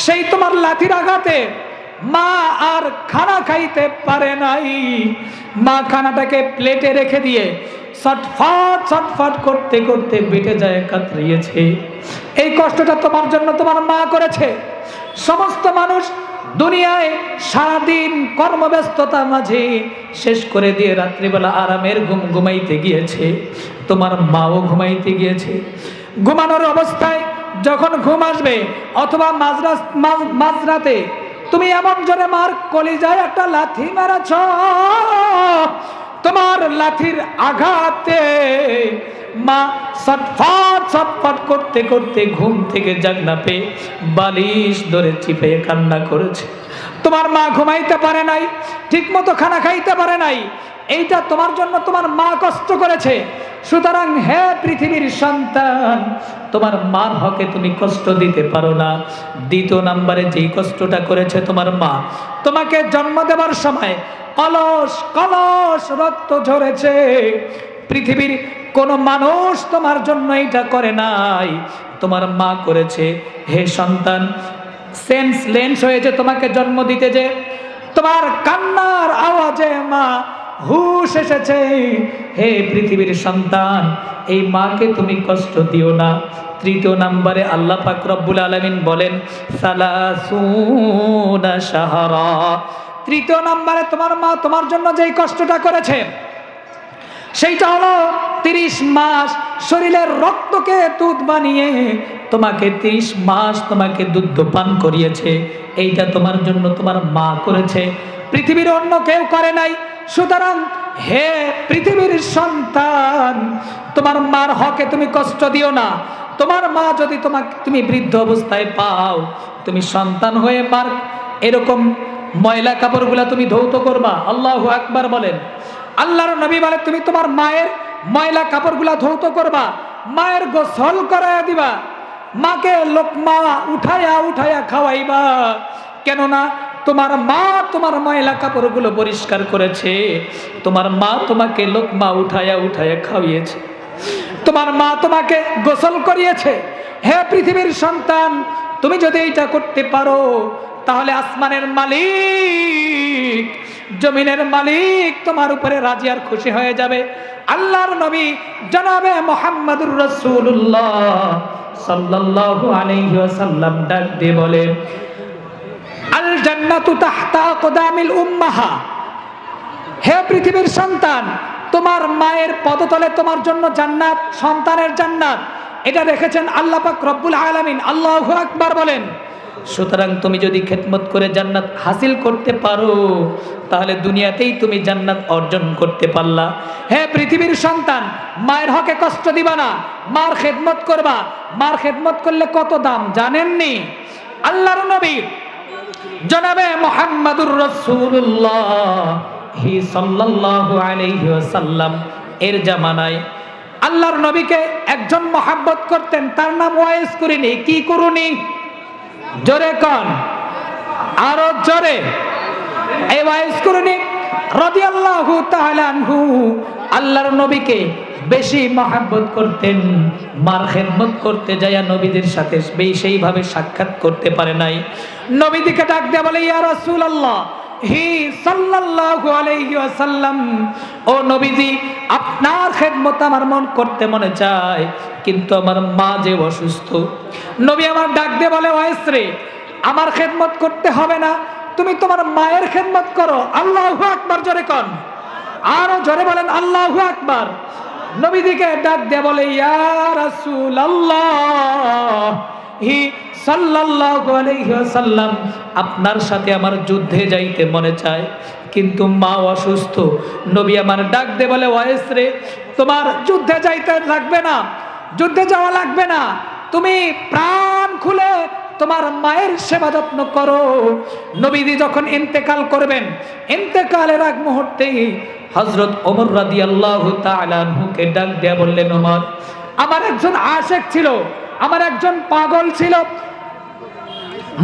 সেই তোমার লাঠির আঘাতে মা আর খানা খাইতে পারে নাই। মা খানাটাকে প্লেটে রেখে দিয়ে ছটফট ছটফট করতে করতে বেটে যায় কাতরিয়েছে। এই কষ্টটা তোমার জন্য তোমার মা করেছে। সমস্ত মানুষ দুনিয়ায় সারাদিন কর্মব্যস্ততা মাঝে শেষ করে দিয়ে রাত্রিবেলা আরামের ঘুম ঘুমাইতে গিয়েছে, তোমার মাও ঘুমাইতে গিয়েছে। ঘুমানোর অবস্থায় যখন ঘুম আসবে অথবা মাঝরাতে তুমি এমন জোরে মার কলিজায় একটা লাথি মেরেছ, তোমার লাঠির আঘাতে মা ছটফট ছটফট করতে করতে ঘুম থেকে জাগনা পেয়ে বালিশ ধরে চিপে কান্না করেছে। তোমার মা ঘুমাইতে পারে নাই, ঠিক মতো খানা খাইতে পারে নাই। এইটা তোমার জন্য তোমার মা কষ্ট করেছে। সুতরাং হে পৃথিবীর সন্তান, তোমার মার হকে তুমি কষ্ট দিতে পারো না। দ্বিতীয় নম্বরে যেই কষ্টটা করেছে তোমার মা, তোমাকে জন্ম দেওয়ার সময় কলস কলস রক্ত ঝরেছে। পৃথিবীর কোনো মানুষ তোমার জন্য এটা করে নাই, তোমার মা করেছে। হে সন্তান, সেন্স লেন্স হয়েছে তোমাকে জন্ম দিতে, যে তোমার কান্নার আওয়াজে মা হুশ এসেছে। হে পৃথিবীর সন্তান, এই মাকে তুমি কষ্ট দিও না। তৃতীয় নম্বরে আল্লাহ পাক রব্বুল আলামিন বলেন সালাসুনা শাহরা। তৃতীয় নম্বরে তোমার মা তোমার জন্য যেই কষ্টটা করেছে সেইটা হলো 30 মাস শরীরের রক্তকে দুধ বানিয়ে তোমাকে 30 মাস তোমাকে দুধ পান করিয়েছে। এইটা তোমার জন্য তোমার মা করেছে, পৃথিবীর অন্য কেউ করে নাই। সুতরাং হে পৃথিবীর সন্তান, তোমার মার হকে তুমি কষ্ট দিও না। তোমার মা যদি তুমি বৃদ্ধ অবস্থায় পাও, তুমি সন্তান হয়ে মার এরকম ময়লা কাপড়গুলা তুমি ধৌত করবা। আল্লাহু আকবার বলেন। আল্লাহর নবী বলে তুমি তোমার মায়ের ময়লা কাপড়গুলা ধৌত করবা, মায়ের গোসল করাইয়া দিবা, মাকে লোকমা উঠাইয়া উঠাইয়া খাওয়াইবা। কেননা তোমার মা তোমার ময়লা কাপড়গুলো পরিষ্কার করেছে, তোমার মা তোমাকে লোকমা উঠাইয়া উঠাইয়া খাওয়িয়েছে, তোমার মা তোমাকে গোসল করিয়েছে। হে পৃথিবীর সন্তান, তুমি যদি এইটা করতে পারো তাহলে আসমানের মালিক, জমিনের মালিক তোমার উপরে রাজি আর খুশি হয়ে যাবে। আল্লাহর নবী জনাবে মুহাম্মদুর রাসূলুল্লাহ সাল্লাল্লাহু আলাইহি ওয়াসাল্লাম ডাক দিয়ে বলে, আল জান্নাতু তাহতা আকদামিল উম্মাহা। হে পৃথিবীর সন্তান, তোমার মায়ের পদতলে তোমার জন্য জান্নাত, সন্তানের জান্নাত। এটা রেখেছেন আল্লাহ পাক রব্বুল আলামিন। আল্লাহু আকবার বলেন। সুতরাং তুমি যদি খেদমত করে জান্নাত হাসিল করতে পারো তাহলে দুনিয়াতেই তুমি জান্নাত অর্জন করতে পারলা। হে পৃথিবীর সন্তান, মায়ের হকে কষ্ট দিবা না, মার খেদমত করবা। মার খেদমত করলে কত দাম জানেননি? আল্লাহর নবী জনাবে মুহাম্মদুর রাসূলুল্লাহ সাল্লাল্লাহু আলাইহি ওয়াসাল্লাম এর জামানায় আল্লাহর নবীকে একজন মহব্বত করতেন, তার নাম ওয়াইস কুরনি। কি কুরনি? জোরে কোন, আরো জোরে। এই ওয়াইস কুরনি রাদিয়াল্লাহু তাআলা আনহু আল্লাহর নবীকে বেশি মহব্বত করতেন। মার খেদমত করতে যায়া নবীদের সাথে সেইভাবে সাক্ষাৎ করতে পারে নাই। নবীদিকে ডাক দিয়ে বলে, ইয়া রাসূলুল্লাহ হি সাল্লাল্লাহু আলাইহি ওয়াসাল্লাম, ও নবীজি, আপনার খেদমত আমার মন করতে মনে চায়, কিন্তু আমার মা যে অসুস্থ। নবী আমার ডাক দিয়ে বলে, ওয়াইস রে, আমার খেদমত করতে হবে না, তুমি তোমার মায়ের খেদমত করো। আল্লাহু আকবার জোরে কোন, আরো জোরে বলেন আল্লাহু আকবার। নবীদিকে ডাক দিয়ে বলে, ইয়া রাসূলুল্লাহ হি সাল্লাল্লাহু আলাইহি ওয়াসাল্লাম, আপনার সাথে আমার যুদ্ধে যাইতে মনে চায়, কিন্তু মা অসুস্থ। নবী আমার ডাক দিয়ে বলে, ওয়াইস রে, তোমার যুদ্ধে যাইতে লাগবে না, যুদ্ধে যাওয়া লাগবে না, তুমি প্রাণ খুলে তোমার মায়ের সেবা যত্ন করো। নবীজি যখন ইন্তেকাল করবেন, ইন্তেকালের আগ মুহূর্তে হযরত ওমর রাদিয়াল্লাহু তাআলা আনহুকে ডাক দিয়ে বললেন, ওমর, আমার একজন আশিক ছিল, আমার একজন পাগল ছিল,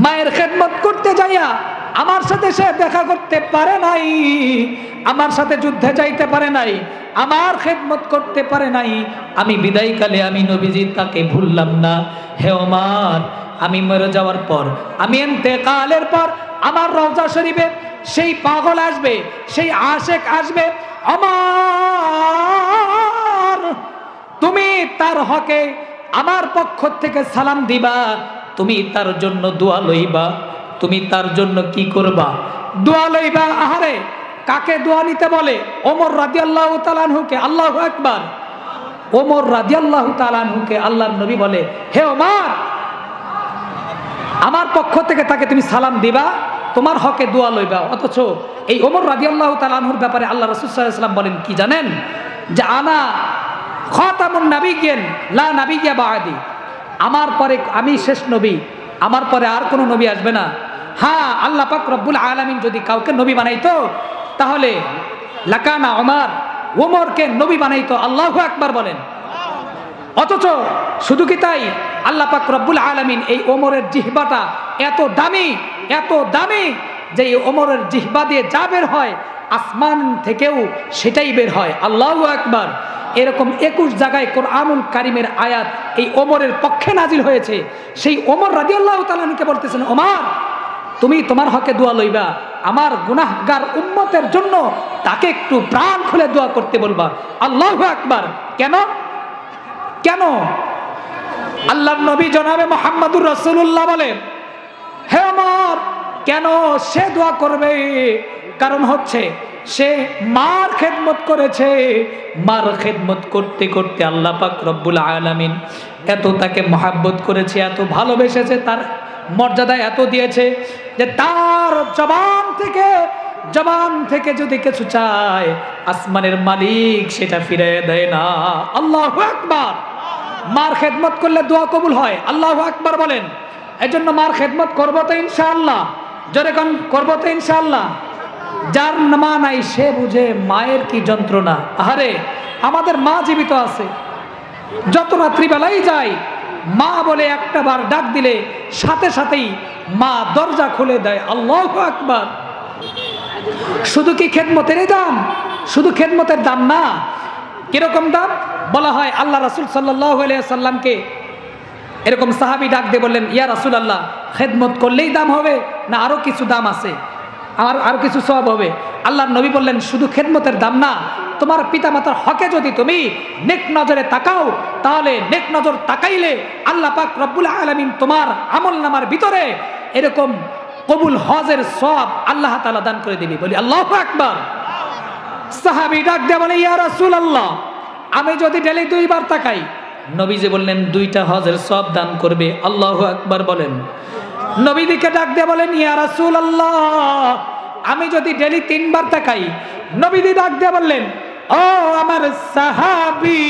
মায়ের খেদমত করতে যাইয়া আমার সাথে সে দেখা করতে পারে নাই, আমার সাথে যুদ্ধে যাইতে পারে নাই, আমার খেদমত করতে পারে নাই। আমি বিদায়কালে আমি নবীজি তাকে ভুললাম না। হে ওমর, আমি মরে যাওয়ার পর, আমি ইন্তেকালের পর আমার রওজা শরীফে সেই পাগল আসবে, সেই আশেক আসবে, আমার তুমি তার হকে আমার পক্ষ থেকে সালাম দিবা, তুমি তার জন্য দোয়া লইবা, তুমি তার জন্য কি করবা? দোয়া লইবা। আহারে, কাকে দোয়া নিতে বলে? ওমর রাদিয়াল্লাহু তাআলা আনহুকে। আল্লাহু আকবার। ওমর রাদিয়াল্লাহু তাআলা আনহুকে আল্লাহর নবী বলে, হে ওমর, আমার পক্ষ থেকে তাকে তুমি সালাম দিবা, তোমার হকে দোয়া লইবা। অথচ এই ওমর রাদিয়াল্লাহু তাআলা আনহুর ব্যাপারে আল্লাহ রাসূল সাল্লাল্লাহু আলাইহি ওয়াসাল্লাম বলেন কি জানেন? যে আনা খাতামুন নাবিয়্যিন লা নাবিয়্যা বা'দি, আমার পরে আমি শেষ নবী, আমার পরে আর কোনো নবী আসবে না। হ্যাঁ, আল্লাহ পাক রব্বুল আলামিন যদি কাউকে নবী বানাইতো তাহলে লাকানা ওমর, ওমরকে নবী বানাইতো। আল্লাহু আকবার বলেন। অথচ শুধু কি তাই, আল্লাহ পাক রব্বুল আলামিন এই ওমরের জিহ্বাটা এত দামি, এত দামি যে এই ওমরের জিহ্বা দিয়ে যা বের হয় আসমান থেকেও সেটাই বের হয়। আল্লাহু আকবার। এরকম 21 জায়গায় কোরআনুল কারীমের আয়াত এই ওমরের পক্ষে নাজিল হয়েছে। সেই ওমর রাদিয়াল্লাহু তাআলা আনহুকে বলতেছেন, ওমর, তুমি তোমার হকে দোয়া লইবা, আমার গুনাহগার উম্মতের জন্য তাকে একটু প্রাণ খুলে দোয়া করতে বলবা। আল্লাহু আকবার। কেন? কেন? আল্লাহর নবী জনাবে মুহাম্মদুর রাসূলুল্লাহ বলেন, হে ওমর, কেন সে দোয়া করবে? কারণ হচ্ছে সে মার খেদমত করেছে, মার খেদমত করতে করতে আল্লাহ পাক রব্বুল আলামিন এত তাকে মহব্বত করেছে, এত ভালোবেসেছে, তার মর্যাদা এত দিয়েছে যে তার জবান থেকে যদি কিছু চায় আসমানের মালিক সেটা ফিরিয়ে দেয় না। আল্লাহু আকবার। মার খেদমত করলে দোয়া কবুল হয়। আল্লাহু আকবার বলেন। এজন্য মার খেদমত করবো তো ইনশাআল্লাহ। জোরে কোন করবো তো ইনশাআল্লাহ। যার মা নাই সে বুঝে মায়ের কি যন্ত্রণা। আহারে, আমাদের মা জীবিত আছে, যত রাত্রিবেলাই যায় মা বলে একটা বার ডাক দিলে সাথে সাথেই মা দরজা খুলে দেয়। আল্লাহু আকবার। শুধু কি খেদমতের দাম? শুধু খেদমতের দাম না, কিরকম দাম বলা হয়? আল্লাহ রাসূল সাল্লাল্লাহু আলাইহি ওয়াসাল্লামকে এরকম সাহাবী ডাক দিয়ে বললেন, ইয়া রাসূলুল্লাহ, খেদমত করলেই দাম হবে না আরো কিছু দাম আছে, আরো কিছু সওয়াব হবে? আল্লাহর নবী বললেন, শুধু খেদমতের দাম না, তোমার পিতামাতার হকে যদি তুমি নেক নজরে তাকাও, তাহলে নেক নজর তাকাইলে আল্লাহ পাক রব্বুল আলামিন তোমার আমলনামার ভিতরে এরকম কবুল হজের সওয়াব আল্লাহ তাআলা দান করে দিবে। বলি আল্লাহু আকবার। সাহাবী ডাক দিয়ে বলে, ইয়া রাসূলুল্লাহ, আমি যদি ডেলি 2 বার তাকাই? নবীজি বললেন, 2টা হজের সওয়াব দান করবে। আল্লাহু আকবার বলেন। নবীকে ডাক দিয়ে বলেন, ইয়া রাসূলুল্লাহ, আমি যদি ডেলি 3 বার তাকাই? নবীজি ডাক দিয়ে বললেন, ও আমার সাহাবী,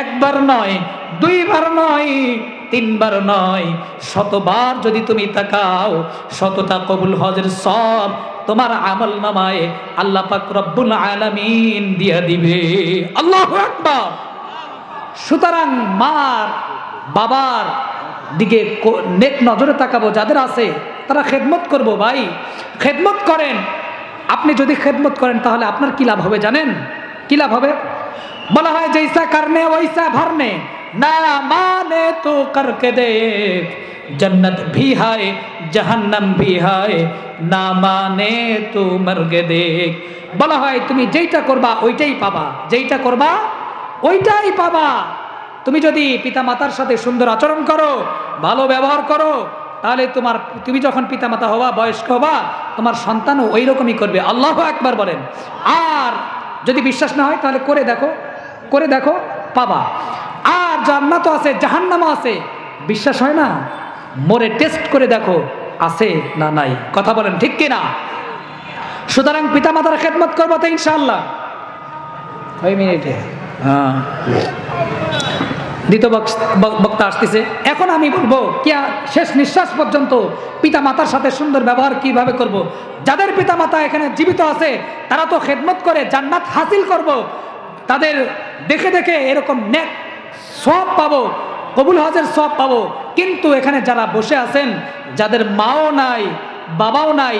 1 বার নয়, 2 বার নয়, 3 বার নয়, 100বার যদি তুমি তাকাও, 100টা কবুল হজের সওয়াব তোমার আমল নামায় আল্লাহ পাক রব্বুল আলামিন দিয়া দিবে। আল্লাহু আকবার। সুতরাং মার বাবার দিকে নেক নজরে তাকাবো, যাদের আছে তারা খেদমত করবো। ভাই, খেদমত করেন। আপনি যদি খেদমত করেন তাহলে আপনার কি লাভ হবে জানেন? কি লাভ হবে? বলা হয়, জৈসা করনে ওইসা ভরনে, না মানে তো করকে দেখ, जन्नत भी है जहन्नम भी है ना माने तो मरगे देख। বলা হয়, তুমি যেইটা করবা ওইটাই পাবা, যেইটা করবা ওইটাই পাবা। তুমি যদি পিতামাতার সাথে সুন্দর আচরণ করো, ভালো ব্যবহার করো, তাহলে তুমি যখন পিতামাতা হবা, বয়স্ক হবা, তোমার সন্তানও ওই রকমই করবে। আল্লাহু আকবার বলেন। আর যদি বিশ্বাস না হয় তাহলে করে দেখো, পাবা। আর জান্নাতও আছে, জাহান্নামও আছে। বিশ্বাস হয় না? মরে টেস্ট করে দেখো আছে না নাই। কথা বলেন ঠিক কিনা? সুতরাং পিতামাতার খেদমত করবো তো ইনশাআল্লাহ। ওই মিনিটে দ্বিতীয় বক্তা আসতেছে। এখন আমি বলবো কি শেষ নিঃশ্বাস পর্যন্ত পিতা মাতার সাথে সুন্দর ব্যবহার কিভাবে করব। যাদের পিতা মাতা এখানে জীবিত আছে তারা তো খেদমত করে জান্নাত হাসিল করব, তাদের দেখে দেখে এরকম নেক সওয়াব পাবো, কবুল হজের সওয়াব পাবো। কিন্তু এখানে যারা বসে আছেন, যাদের মাও নাই বাবাও নাই,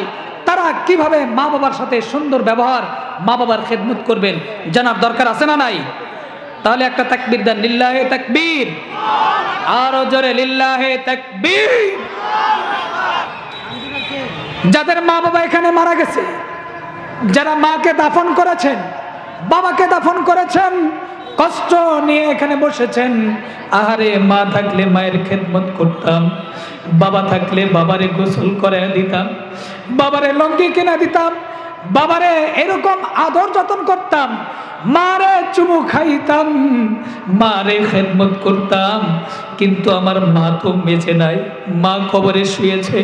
তারা কিভাবে মা বাবার সাথে সুন্দর ব্যবহার, মা বাবার খেদমত করবেন জানার দরকার আছে না নাই? তাহলে একটা তাকবীর দেন, লিল্লাহে তাকবীর, আরো জোরে লিল্লাহে তাকবীর। যাদের মা বাবা এখানে মারা গেছে, যারা মাকে দাফন করেছেন, বাবাকে দাফন করেছেন, কষ্ট নিয়ে এখানে বসেছেন, আহারে মা থাকলে মায়ের খেদমত করতাম, বাবা থাকলে বাবারে গোসল করে দিতাম, বাবারে লঙ্গি কিনে দিতাম, বাবারে এরকম আদর যত্ন করতাম, মারে চুমু খাইতাম, মারে খেদমত করতাম, কিন্তু আমার মা তো বেঁচে নাই, মা কবরে শুয়েছে।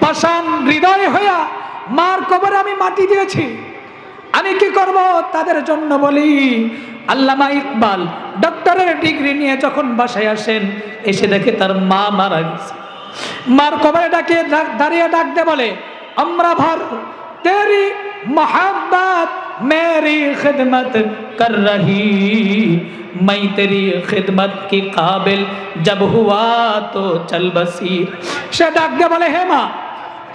পাষাণ হৃদয় হইয়া মার কবরে আমি মাটি দিয়েছি। আমি কি করব? তাদের জন্য বলি, আল্লামা ইকবাল ডক্টরের ডিগ্রি নিয়ে যখন বাসায় আসেন, এসে দেখে তার মা মারা গেছে। মার কবরে ডাকে দাঁড়িয়ে ডাক দে বলে, আমরা ভর তেরি मोहब्बत मेरी खिदमत कर रही, मैं तेरी खिदमत की काबिल जब हुआ तो चल बसीर। সে ডাক দিয়ে বলে, হে মা,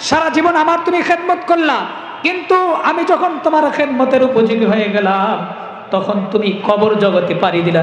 সারা জীবন আমার তুমি খেদমত করলা, কিন্তু আমি যখন তোমার খেদমতের উপযোগী হয়ে গেলাম, তখন তুমি কবর জগতে পাড়ি দিলা।